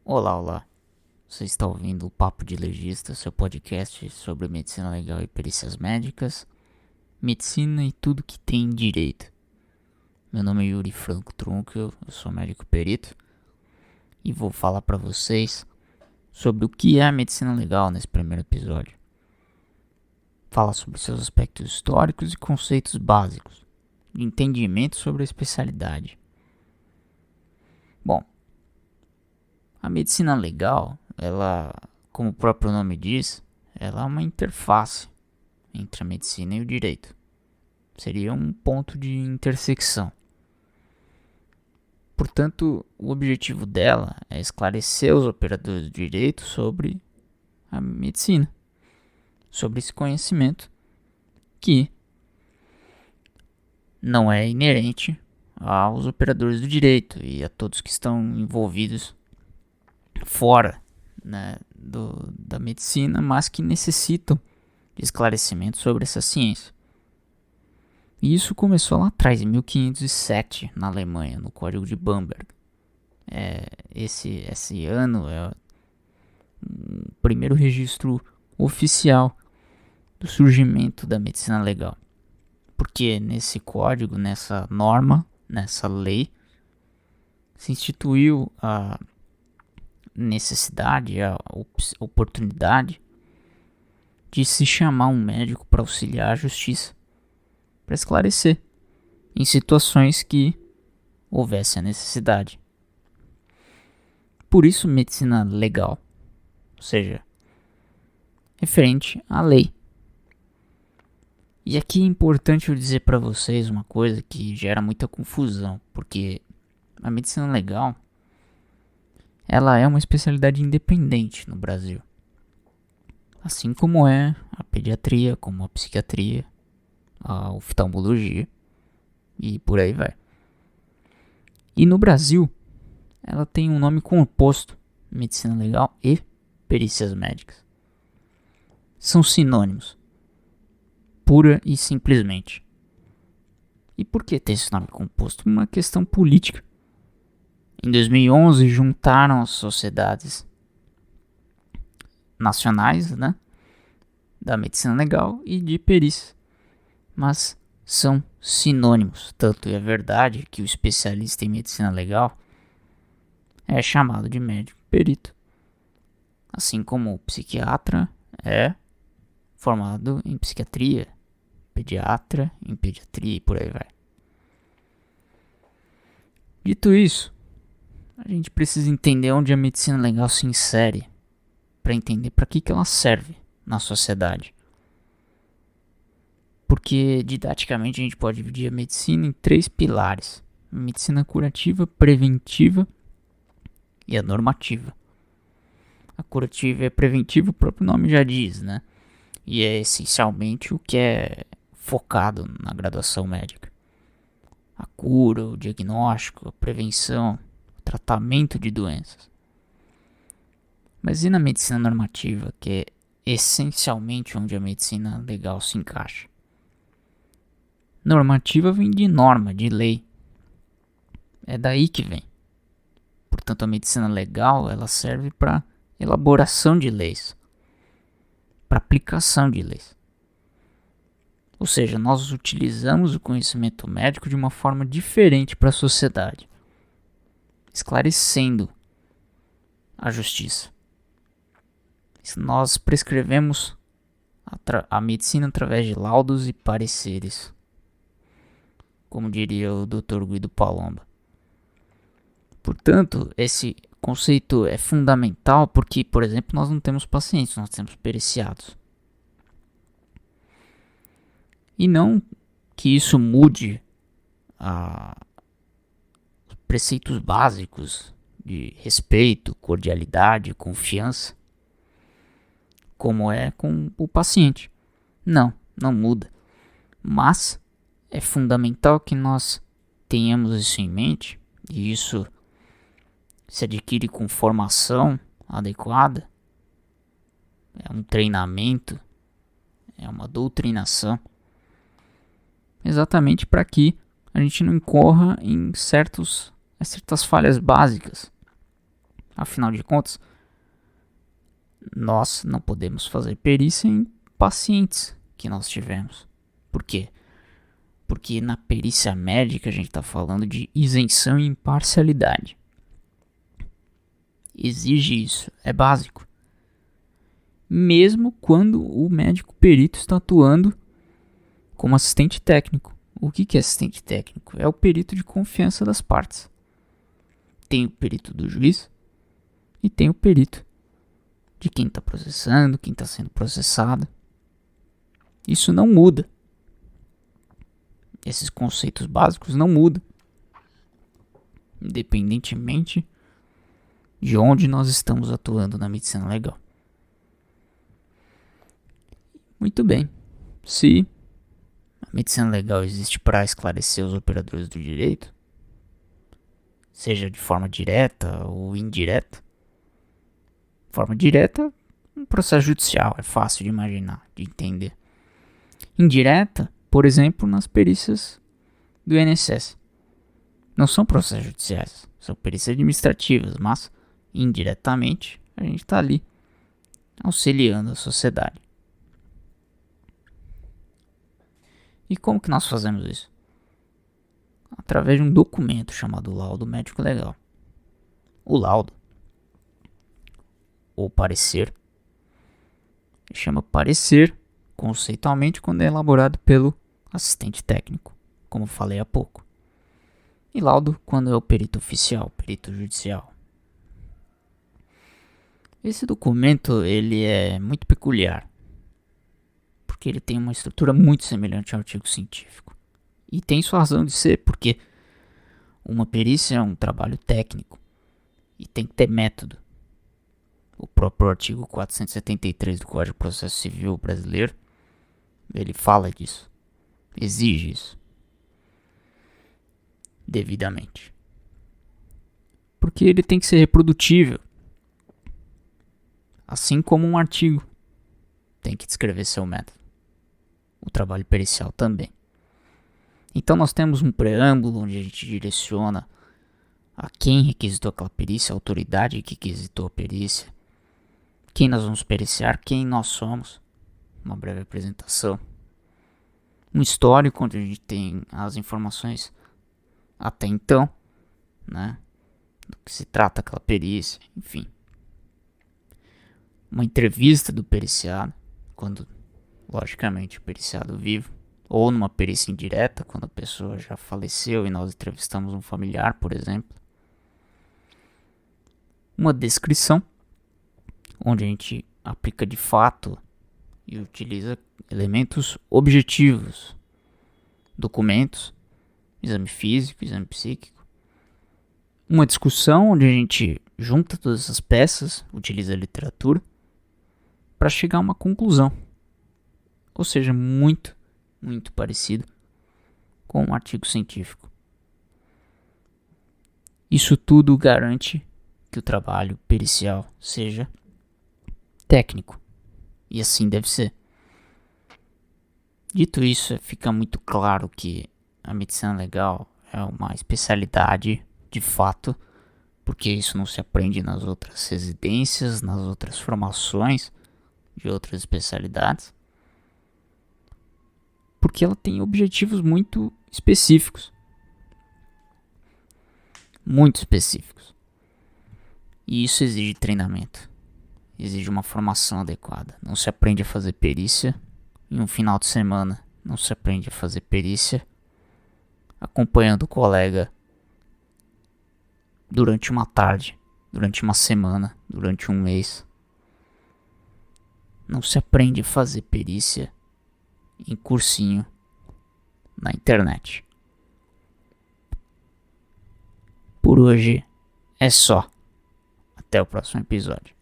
Olá, olá. Você está ouvindo o Papo de Legista, seu podcast sobre medicina legal e perícias médicas, medicina e tudo que tem direito. Meu nome é Yuri Franco Trunkel, eu sou médico perito e vou falar para vocês sobre o que é a medicina legal nesse primeiro episódio. Falar sobre seus aspectos históricos e conceitos básicos, de entendimento sobre a especialidade. Bom, a medicina legal, ela, como o próprio nome diz, ela é uma interface entre a medicina e o direito. Seria um ponto de intersecção. Portanto, o objetivo dela é esclarecer os operadores do direito sobre a medicina, sobre esse conhecimento que não é inerente aos operadores do direito e a todos que estão envolvidos fora, né, da medicina, mas que necessitam de esclarecimento sobre essa ciência. E isso começou lá atrás, em 1507, na Alemanha, no Código de Bamberg. Esse ano é o primeiro registro oficial do surgimento da medicina legal. Porque nesse código, nessa norma, nessa lei, se instituiu a necessidade, a oportunidade de se chamar um médico para auxiliar a justiça, para esclarecer em situações que houvesse a necessidade. Por isso, medicina legal, ou seja, referente à lei. E aqui é importante eu dizer para vocês uma coisa que gera muita confusão, porque a medicina legal, ela é uma especialidade independente no Brasil. Assim como é a pediatria, como a psiquiatria, a oftalmologia e por aí vai. E no Brasil, ela tem um nome composto, medicina legal e perícias médicas. São sinônimos, pura e simplesmente. E por que ter esse nome composto? Uma questão política. Em 2011 juntaram as sociedades nacionais, né, da medicina legal e de perícia, mas são sinônimos. Tanto é verdade que o especialista em medicina legal é chamado de médico perito, assim como o psiquiatra é formado em psiquiatria, pediatra em pediatria e por aí vai. Dito isso, a gente precisa entender onde a medicina legal se insere para entender para que ela serve na sociedade. Porque didaticamente a gente pode dividir a medicina em 3 pilares: a medicina curativa, preventiva e a normativa. A curativa e a preventiva, o próprio nome já diz, né? E é essencialmente o que é focado na graduação médica: a cura, o diagnóstico, a prevenção, o tratamento de doenças. Mas e na medicina normativa, que é essencialmente onde a medicina legal se encaixa? Normativa vem de norma, de lei. É daí que vem. Portanto, a medicina legal ela serve para elaboração de leis, para aplicação de leis. Ou seja, nós utilizamos o conhecimento médico de uma forma diferente para a sociedade, esclarecendo a justiça. Nós prescrevemos a medicina através de laudos e pareceres, como diria o Dr. Guido Palomba. Portanto, esse conceito é fundamental porque, por exemplo, nós não temos pacientes, nós temos periciados. E não que isso mude os preceitos básicos de respeito, cordialidade, confiança, como é com o paciente. Não muda. Mas é fundamental que nós tenhamos isso em mente, e isso se adquire com formação adequada, é um treinamento, é uma doutrinação, exatamente para que a gente não incorra em certas falhas básicas Afinal de contas, nós não podemos fazer perícia em pacientes que nós tivemos. Por quê? Porque na perícia médica a gente está falando de isenção e imparcialidade. Exige isso, é básico. Mesmo quando o médico perito está atuando como assistente técnico. O que é assistente técnico? É o perito de confiança das partes. Tem o perito do juiz e tem o perito de quem está processando, quem está sendo processado. Isso não muda. Esses conceitos básicos não mudam, independentemente de onde nós estamos atuando na medicina legal. Muito bem. Se a medicina legal existe para esclarecer os operadores do direito, seja de forma direta ou indireta. Forma direta, um processo judicial, é fácil de imaginar, de entender. Indireta, por exemplo, nas perícias do INSS. Não são processos judiciais, são perícias administrativas, mas indiretamente a gente está ali auxiliando a sociedade. E como que nós fazemos isso? Através de um documento chamado laudo médico legal. O laudo, ou parecer, chama parecer conceitualmente quando é elaborado pelo assistente técnico, como falei há pouco. E laudo quando é o perito oficial, perito judicial. Esse documento ele é muito peculiar, porque ele tem uma estrutura muito semelhante ao artigo científico. E tem sua razão de ser, porque uma perícia é um trabalho técnico e tem que ter método. O próprio artigo 473 do Código de Processo Civil brasileiro, ele fala disso, exige isso, devidamente. Porque ele tem que ser reprodutível, assim como um artigo tem que descrever seu método. O trabalho pericial também. Então nós temos um preâmbulo onde a gente direciona a quem requisitou aquela perícia, a autoridade que requisitou a perícia, quem nós vamos periciar, quem nós somos, uma breve apresentação, um histórico onde a gente tem as informações até então, né, do que se trata aquela perícia, enfim. Uma entrevista do periciado, quando, logicamente, o periciado vivo, ou numa perícia indireta, quando a pessoa já faleceu e nós entrevistamos um familiar, por exemplo. Uma descrição, onde a gente aplica de fato e utiliza elementos objetivos, documentos, exame físico, exame psíquico. Uma discussão onde a gente junta todas essas peças, utiliza a literatura, para chegar a uma conclusão. Ou seja, muito parecido com um artigo científico. Isso tudo garante que o trabalho pericial seja técnico. E assim deve ser. Dito isso, fica muito claro que a medicina legal é uma especialidade de fato, porque isso não se aprende nas outras residências, nas outras formações de outras especialidades. Porque ela tem objetivos muito específicos. Muito específicos. E isso exige treinamento. Exige uma formação adequada. Não se aprende a fazer perícia em um final de semana. Não se aprende a fazer perícia acompanhando o colega durante uma tarde, durante uma semana, durante um mês. Não se aprende a fazer perícia em cursinho na internet. Por hoje é só. Até o próximo episódio.